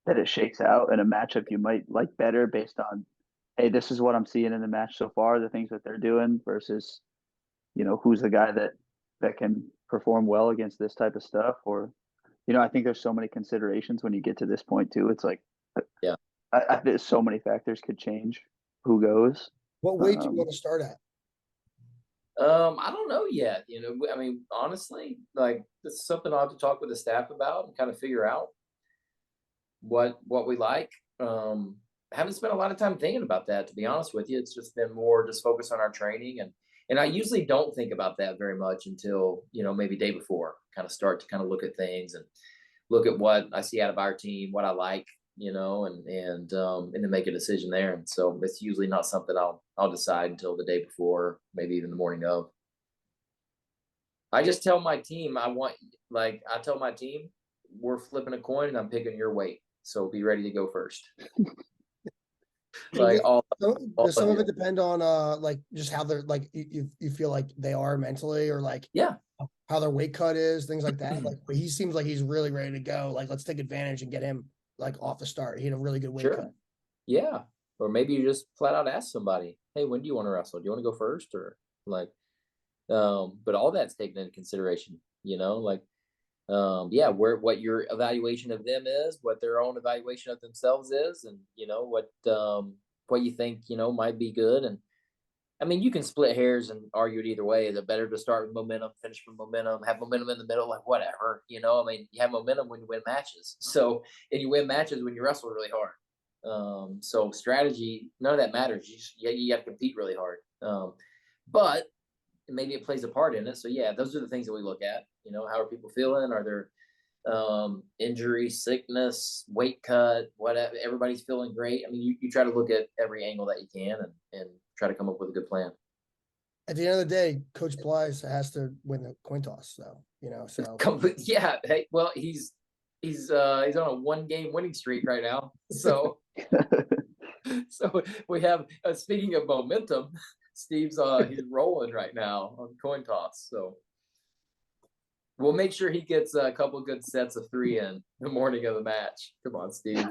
[SPEAKER 3] that it shakes out in a matchup you might like better based on, hey, this is what I'm seeing in the match so far, the things that they're doing versus, who's the guy that can perform well against this type of stuff. Or, I think there's so many considerations when you get to this point too. It's like,
[SPEAKER 2] yeah,
[SPEAKER 3] I think so many factors could change who goes.
[SPEAKER 1] What weight do you want to start at?
[SPEAKER 2] I don't know yet. Honestly, like, this is something I'll have to talk with the staff about and kind of figure out what we like. I haven't spent a lot of time thinking about that, to be honest with you. It's just been more just focus on our training, and I usually don't think about that very much until maybe day before, kind of start to kind of look at things and look at what I see out of our team, what I like, and then make a decision there. And so it's usually not something I'll decide until the day before, maybe even the morning of. I just tell my team we're flipping a coin and I'm picking your weight, so be ready to go first.
[SPEAKER 1] Does some of it depend on like just how they're like you feel like they are mentally, or like how their weight cut is, things like that? Like, he seems like he's really ready to go. Like, let's take advantage and get him like off the start. He had a really good weight cut.
[SPEAKER 2] Yeah. or maybe you just flat out ask somebody, hey, when do you want to wrestle? Do you want to go first, or like, but all that's taken into consideration, like, yeah, what your evaluation of them is, what their own evaluation of themselves is, and what you think might be good. And I mean, you can split hairs and argue it either way. Is it better to start with momentum, finish with momentum, have momentum in the middle, like whatever, I mean, you have momentum when you win matches. So, and you win matches when you wrestle really hard. So strategy, none of that matters. You got to compete really hard. But maybe it plays a part in it. So yeah, those are the things that we look at. How are people feeling? Are there injury, sickness, weight cut, whatever? Everybody's feeling great. I mean, you try to look at every angle that you can and try to come up with a good plan.
[SPEAKER 1] At the end of the day, Coach Blythe has to win the coin toss, though. So
[SPEAKER 2] yeah. Hey, well, he's on a 1-game winning streak right now. So so we have speaking of momentum, Steve's he's rolling right now on coin toss. So we'll make sure he gets a couple good sets of 3 in the morning of the match. Come on, Steve.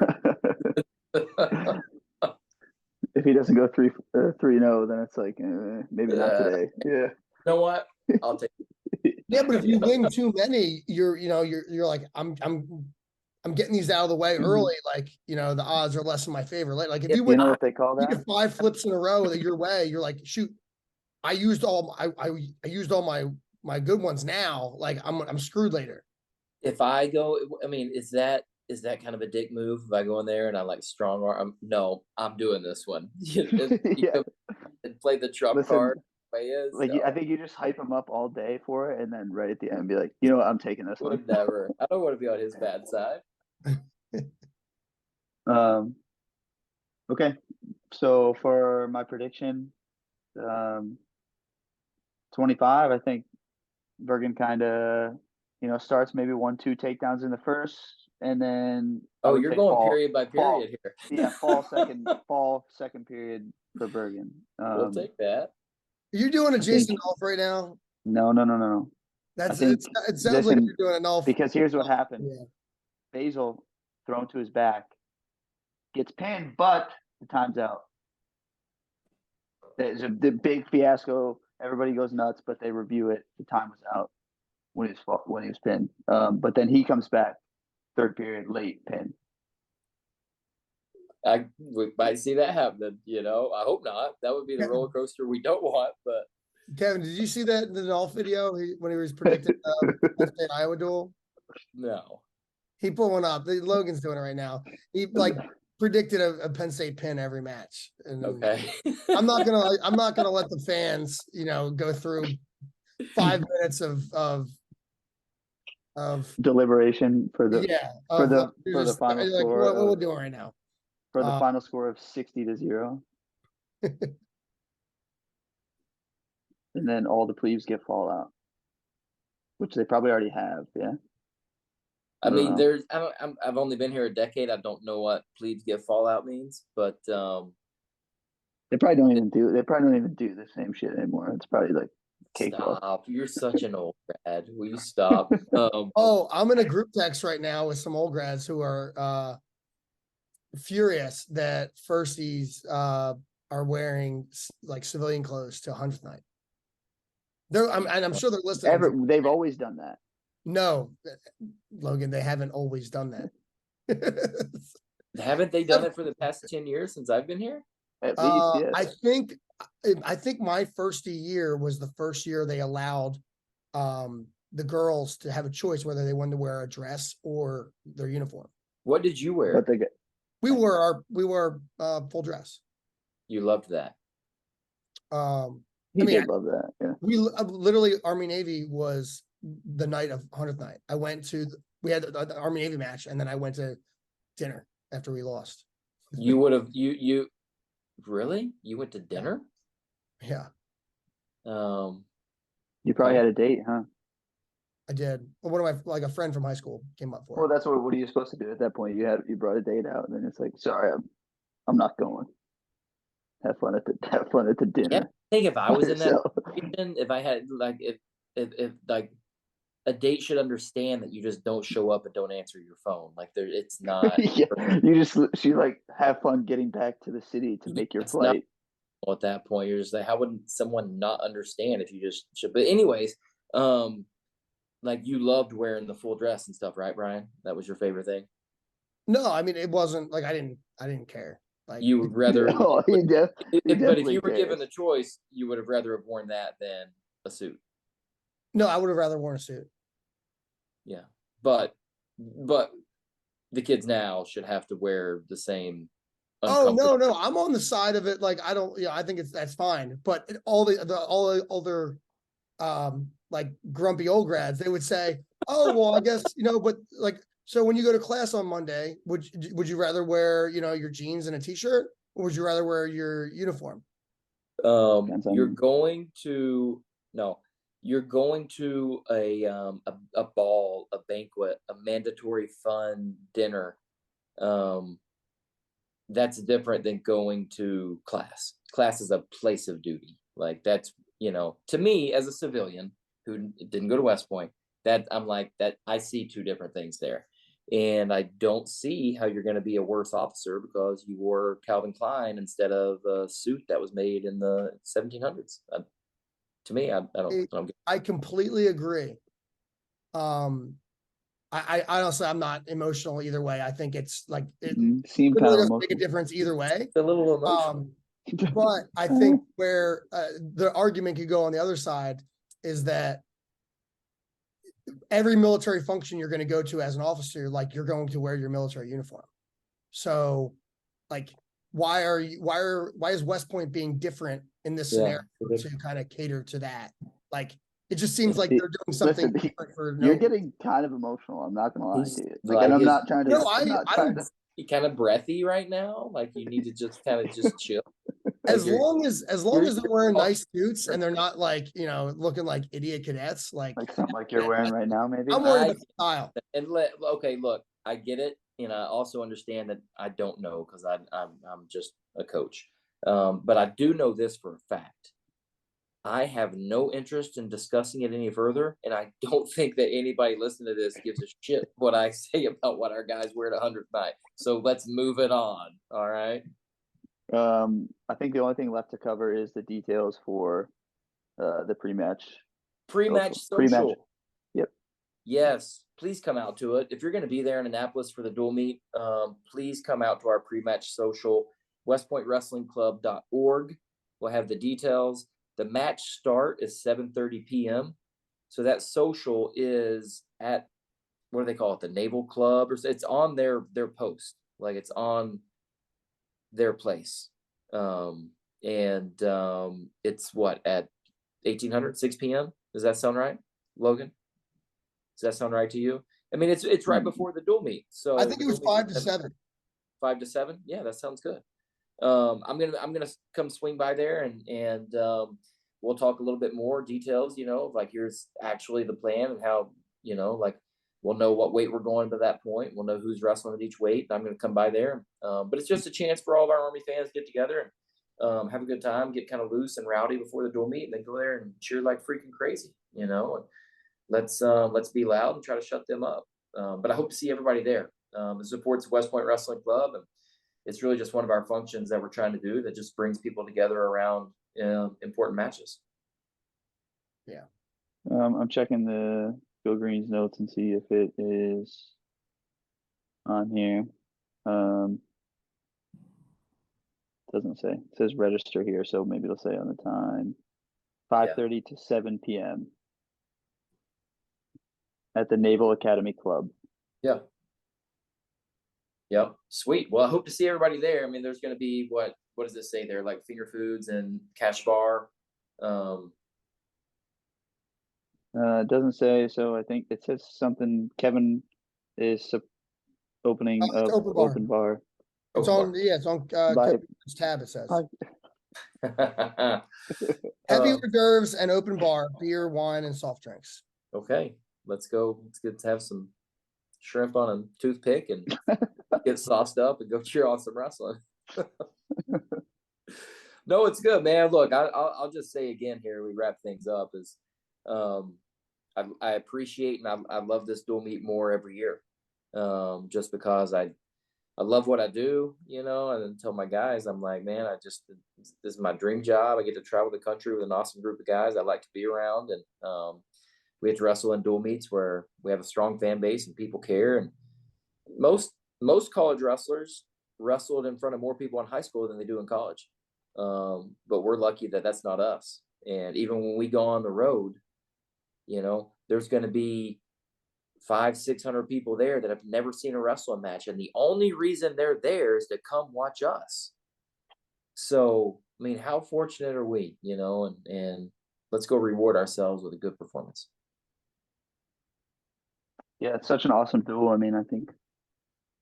[SPEAKER 3] If he doesn't go 3-0, then it's like maybe not today. Yeah.
[SPEAKER 2] You know what? I'll take it.
[SPEAKER 1] Yeah, but if you win too many, you're like, I'm getting these out of the way early. Like, the odds are less in my favor. Like if you win,
[SPEAKER 3] what they call that?
[SPEAKER 1] 5 flips in a row that your way, you're like, shoot, I used all my good ones now. Like I'm screwed later.
[SPEAKER 2] If I go, I mean, is that kind of a dick move if I go in there and I like strong arm? No, I'm doing this one.
[SPEAKER 3] Yeah.
[SPEAKER 2] And play the trump card.
[SPEAKER 3] Like I think you just hype him up all day for it, and then right at the end be like, what, I'm taking this one.
[SPEAKER 2] Never. I don't want to be on his bad side.
[SPEAKER 3] Okay. So for my prediction, 25, I think Bergen kind of, starts maybe 1-2 takedowns in the first, and then
[SPEAKER 2] you're going period by period here.
[SPEAKER 3] Yeah, fall second period for Bergen.
[SPEAKER 2] We'll take that.
[SPEAKER 1] Are you doing a Jason Nolf right now?
[SPEAKER 3] No.
[SPEAKER 1] It sounds like you're doing a Nolf.
[SPEAKER 3] Because here's what happened.
[SPEAKER 1] Yeah.
[SPEAKER 3] Basil thrown to his back, gets pinned, but the time's out. There's the big fiasco. Everybody goes nuts, but they review it. The time was out when he was pinned. But then he comes back, third period, late pin.
[SPEAKER 2] We might see that happen. I hope not. That would be the roller coaster we don't want. But
[SPEAKER 1] Kevin, did you see that in the Nolf video when he was predicting the Iowa duel?
[SPEAKER 2] No.
[SPEAKER 1] He pulled one up. Logan's doing it right now. He predicted a Penn State pin every match. And
[SPEAKER 2] okay.
[SPEAKER 1] I'm not gonna let the fans, go through 5 minutes of
[SPEAKER 3] deliberation for the for the final score.
[SPEAKER 1] What we're doing right now.
[SPEAKER 3] For the final score of 60-0. And then all the plebes get fallout, which they probably already have. Yeah.
[SPEAKER 2] I mean, I've only been here a decade. I don't know what plebes get fallout means, but
[SPEAKER 3] they probably don't even do the same shit anymore. It's probably like cakewalk.
[SPEAKER 2] Stop! You're such an old grad. Will you stop?
[SPEAKER 1] I'm in a group text right now with some old grads who are furious that firsties are wearing like civilian clothes to 100th night. I'm sure they're listening.
[SPEAKER 3] They've always done that.
[SPEAKER 1] No, Logan, they haven't always done that.
[SPEAKER 2] Haven't they done it for the past 10 years since I've been here?
[SPEAKER 3] At least, yes.
[SPEAKER 1] I think my first year was the first year they allowed the girls to have a choice whether they wanted to wear a dress or their uniform.
[SPEAKER 2] What did you wear?
[SPEAKER 1] We wore full dress.
[SPEAKER 2] You loved that.
[SPEAKER 3] He did love that. Yeah.
[SPEAKER 1] We literally Army Navy was the night of 100th night. We had the Army Navy match, and then I went to dinner after we lost.
[SPEAKER 2] You would have you really? You went to dinner?
[SPEAKER 1] Yeah.
[SPEAKER 3] You probably had a date, huh?
[SPEAKER 1] I did. One of my a friend from high school came up for it.
[SPEAKER 3] Well, that's what are you supposed to do at that point? You brought a date out, and then it's like, sorry, I'm not going. Have fun at the dinner.
[SPEAKER 2] Yeah, I think if I was in that situation, if I had if a date should understand that you just don't show up and don't answer your phone. Like it's not.
[SPEAKER 3] Yeah, she like have fun getting back to the city to make your
[SPEAKER 2] It's not.
[SPEAKER 3] flight.
[SPEAKER 2] At that point, you're just like, how would someone not understand if you just should? But anyways, like you loved wearing the full dress and stuff, right, Brian? That was your favorite thing.
[SPEAKER 1] No, I mean, it wasn't like I didn't care. Like,
[SPEAKER 2] You would rather,
[SPEAKER 3] Oh, he
[SPEAKER 2] but if
[SPEAKER 3] definitely
[SPEAKER 2] you were given
[SPEAKER 3] cares.
[SPEAKER 2] the choice, you would have rather have worn that than a suit.
[SPEAKER 1] no, I would have rather worn a suit.
[SPEAKER 2] Yeah, but the kids now should have to wear the same.
[SPEAKER 1] Oh no, I'm on the side of it. Like I don't, I think that's fine. But all the older, like grumpy old grads, they would say, "Oh well, I guess but like, so when you go to class on Monday, would you rather wear your jeans and a t-shirt, or would you rather wear your uniform?"
[SPEAKER 2] You're going to no, you're going to a ball, a banquet, a mandatory fun dinner. That's different than going to class. Class is a place of duty. Like that's, to me as a civilian who didn't go to West Point, that I'm like that I see two different things there. And I don't see how you're going to be a worse officer because you wore Calvin Klein instead of a suit that was made in the 1700s. To me, I don't get.
[SPEAKER 1] I completely agree. I honestly, I'm not emotional either way. I think it's like it
[SPEAKER 3] seemed
[SPEAKER 1] really
[SPEAKER 3] kind of
[SPEAKER 1] doesn't make a difference either way.
[SPEAKER 2] A little emotional.
[SPEAKER 1] But I think where the argument could go on the other side is that every military function you're going to go to as an officer, like you're going to wear your military uniform. So, like, why is West Point being different in this scenario to kind of cater to that? Like, it just seems like they're doing something different for
[SPEAKER 3] you're getting kind of emotional. I'm not gonna lie to you. Like,
[SPEAKER 2] and
[SPEAKER 3] I'm not trying to.
[SPEAKER 1] No,
[SPEAKER 2] you kind of breathy right now. Like you need to just kind of just chill.
[SPEAKER 1] As long as they're wearing nice suits and they're not like looking like idiot cadets, like
[SPEAKER 3] something like you're wearing right now, maybe.
[SPEAKER 1] I'm worried about style.
[SPEAKER 2] And okay, look, I get it, and I also understand that I don't know because I'm just a coach, but I do know this for a fact. I have no interest in discussing it any further, and I don't think that anybody listening to this gives a shit what I say about what our guys wear at 100th night. So let's move it on. All right.
[SPEAKER 3] I think the only thing left to cover is the details for the pre-match.
[SPEAKER 2] Pre-match social.
[SPEAKER 3] Yep.
[SPEAKER 2] Yes, please come out to it. If you're going to be there in Annapolis for the dual meet, please come out to our pre-match social, westpointwrestlingclub.org. We'll have the details. The match start is 7:30 p.m. So that social is at, what do they call it? The Naval Club, or it's on their post. Like it's on their place. It's what, at 1800, 6 p.m. Does that sound right, Logan? Does that sound right to you? I mean, it's right before the dual meet. So
[SPEAKER 1] I think it was 5 to 7.
[SPEAKER 2] 5 to 7. Yeah, that sounds good. I'm gonna come swing by there and we'll talk a little bit more details. Like here's actually the plan and how like we'll know what weight we're going to that point. We'll know who's wrestling at each weight. I'm gonna come by there. But it's just a chance for all of our Army fans to get together and have a good time, get kind of loose and rowdy before the dual meet, and then go there and cheer like freaking crazy. And let's be loud and try to shut them up. But I hope to see everybody there. It supports West Point Wrestling Club, and it's really just one of our functions that we're trying to do that just brings people together around important matches.
[SPEAKER 1] Yeah.
[SPEAKER 3] I'm checking the Go Green's notes and see if it is on here. Doesn't say. It says register here, so maybe it'll say on the time. 5:30 to 7 p.m. at the Naval Academy Club.
[SPEAKER 2] Yeah. Yep. Sweet. Well, I hope to see everybody there. I mean, there's going to be what does it say there? Like finger foods and cash bar.
[SPEAKER 3] It doesn't say. So I think it says something. Kevin is opening up open bar.
[SPEAKER 1] It's on. Yeah, it's on Kevin's tab. It says heavy hors d'oeuvres and open bar, beer, wine, and soft drinks.
[SPEAKER 2] Okay, let's go. Let's get to have some shrimp on a toothpick and get sauced up and go cheer on some wrestling. No, it's good, man. Look, I'll just say again here, we wrap things up, is I appreciate and I love this dual meet more every year. Just because I love what I do, and then tell my guys, I'm like, man, this is my dream job. I get to travel the country with an awesome group of guys I like to be around. And we have to wrestle in dual meets where we have a strong fan base and people care. And most college wrestlers wrestled in front of more people in high school than they do in college. But we're lucky that that's not us. And even when we go on the road, there's going to be 500-600 people there that have never seen a wrestling match, and the only reason they're there is to come watch us. So, I mean, how fortunate are we, and let's go reward ourselves with a good performance.
[SPEAKER 3] Yeah, it's such an awesome duel. I mean, I think,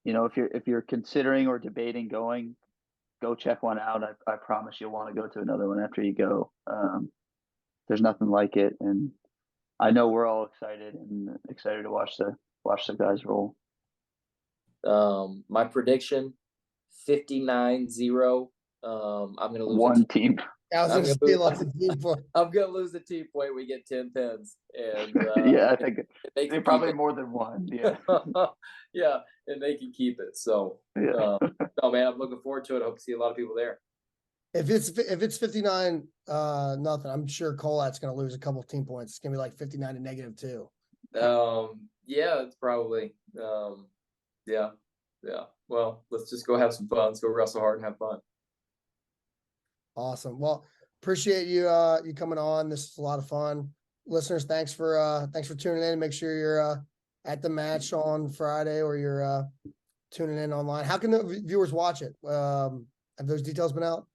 [SPEAKER 3] if you're considering or debating going, go check one out. I promise you'll want to go to another one after you go. There's nothing like it, and I know we're all excited to watch the guys roll.
[SPEAKER 2] My prediction, 59-0. I'm going to lose
[SPEAKER 3] one team.
[SPEAKER 1] I was going to steal off the team point.
[SPEAKER 2] I'm going to lose the team point. We get 10 pins. And
[SPEAKER 3] yeah, I think
[SPEAKER 2] they
[SPEAKER 3] probably more than one. Yeah.
[SPEAKER 2] Yeah, and they can keep it. So,
[SPEAKER 3] yeah.
[SPEAKER 2] no, man, I'm looking forward to it. I hope to see a lot of people there.
[SPEAKER 1] If it's 59 nothing, I'm sure Colat's going to lose a couple of team points. It's going to be like 59 to -2.
[SPEAKER 2] Yeah, it's probably. Yeah. Well, let's just go have some fun. Let's go wrestle hard and have fun.
[SPEAKER 1] Awesome. Well, appreciate you coming on. This is a lot of fun. Listeners, thanks for tuning in. Make sure you're at the match on Friday, or you're tuning in online. How can the viewers watch it? Have those details been out?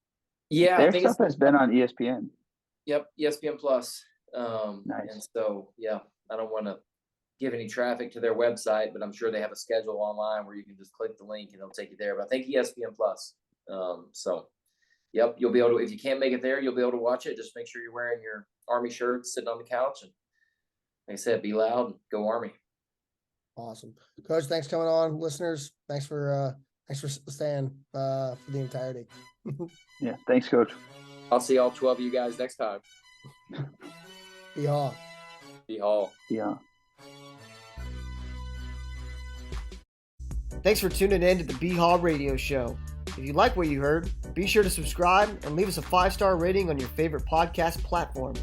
[SPEAKER 2] Yeah,
[SPEAKER 3] their stuff has been on ESPN.
[SPEAKER 2] Yep, ESPN Plus.
[SPEAKER 3] Nice.
[SPEAKER 2] And so, yeah, I don't want to give any traffic to their website, but I'm sure they have a schedule online where you can just click the link and it'll take you there. But I think ESPN Plus. So, yep, you'll be able to. If you can't make it there, you'll be able to watch it. Just make sure you're wearing your Army shirt, sitting on the couch, and like I said, be loud and go Army.
[SPEAKER 1] Awesome, Coach. Thanks for coming on. Listeners, thanks for staying for the entirety.
[SPEAKER 3] Yeah, thanks, Coach.
[SPEAKER 2] I'll see all 12 of you guys next time.
[SPEAKER 1] BHAW.
[SPEAKER 2] BHAW.
[SPEAKER 3] Yeah.
[SPEAKER 4] Thanks for tuning in to the BHAW Radio Show. If you like what you heard, be sure to subscribe and leave us a 5-star rating on your favorite podcast platform.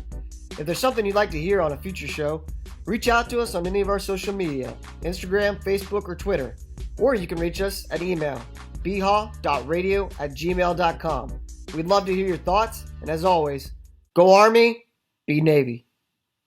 [SPEAKER 4] If there's something you'd like to hear on a future show, reach out to us on any of our social media, Instagram, Facebook, or Twitter. Or you can reach us at email, bhaw.radio@gmail.com. We'd love to hear your thoughts, and as always, go Army, be Navy.